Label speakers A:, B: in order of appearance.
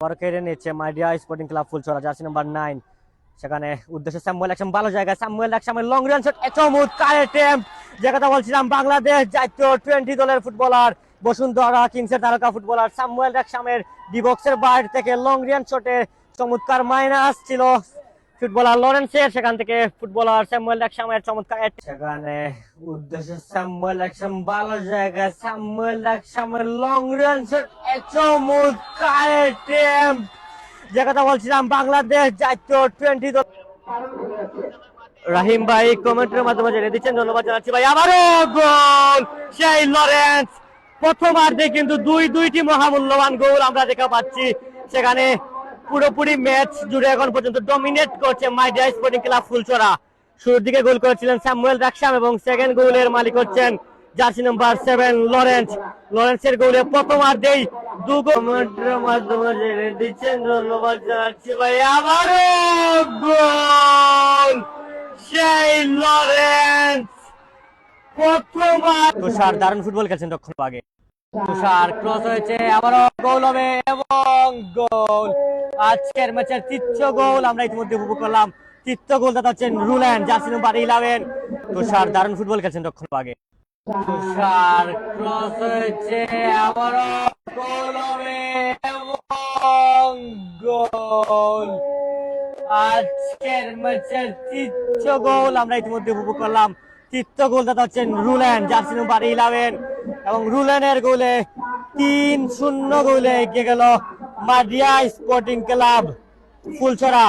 A: বড় কেড়ে নিচ্ছে মাইডিয়া স্পোর্টিং ক্লাব ফুলছড়া, জার্সি নাম্বার 9। সেখানে উদ্দেশ্যে স্যামুয়েল একদম ভালো জায়গায়, স্যামুয়েল একসময় লং রেঞ্জ শট, চমৎকার অ্যাটেম্প্ট। যে কথা বলছিলাম, বাংলাদেশ জাতীয় 20 দলের ফুটবলার, বসুন্ধরা কিংসের তারকা ফুটবলার স্যামুয়েল একসময়ের ডিবক্সের বাইরে থেকে লং রেঞ্জ শটে চমৎকার মাইনাস ছিল ফুটবলার লরেন্সের, সেখান থেকে ফুটবলার স্যামুয়েল একসময়ের চমৎকার। সেখানে উদ্দেশ্যে স্যামুয়েল একদম ভালো জায়গায়, স্যামুয়েল একসময় লং রেঞ্জ শট, চমৎকার অ্যাটেম্প্ট। যে কথা বলছিলাম, বাংলাদেশ জাতীয় 20 দল। রাহিম ভাই কমেন্টের মাধ্যমে জেনে দিচ্ছেন, ধন্যবাদ জানাচ্ছি ভাই। আবারও গোল সেই লরেন্স। প্রথমার্ধে কিন্তু দুইটি মহামূল্যবান গোল আমরা দেখা পাচ্ছি। সেখানে পুরোপুরি ম্যাচ জুড়ে এখন পর্যন্ত ডমিনেট করছে মাইডিয়া স্পোর্টিং ক্লাব ফুলছড়া। শুরুর দিকে গোল করেছিলেন স্যামুয়েল রাকসাম এবং সেকেন্ড গোলের মালিক হচ্ছেন জার্সি নাম্বার 7 লরেন্স। লরেন্সের গোলে প্রথমার্ধেই দু গোলের মাধ্যমে জেনে দিচ্ছেন, ধন্যবাদ জানাচ্ছি ভাই। আবারও গোল সেই লরেন্স। প্রথমবার তুষার দারুণ ফুটবল খেলছেন দক্ষিণ ভাগে। তুষার ক্রস হয়েছে, আবারও গোল হবে এবং গোল। আজকের ম্যাচের তৃতীয় গোল আমরা ইতিমধ্যে উপভোগ করলাম। তৃতীয় গোল দাতা হচ্ছেন রুলেন, জার্সি নাম্বার 11। তুষার দারুণ ফুটবল খেলছেন দক্ষিণ ভাগে। তুষার ক্রস হয়েছে, আবারও গোল হবে এবং গোল। আজকের ম্যাচের তৃতীয় গোল আমরা ইতিমধ্যে উপভোগ করলাম। তৃতীয় গোল দাতা হচ্ছেন রুলেন, জার্সি নাম্বার 11 এবং রুলেনের গোলে 3-0 গোলে এগিয়ে গেল মাইডিয়া স্পোর্টিং ক্লাব ফুলছড়া।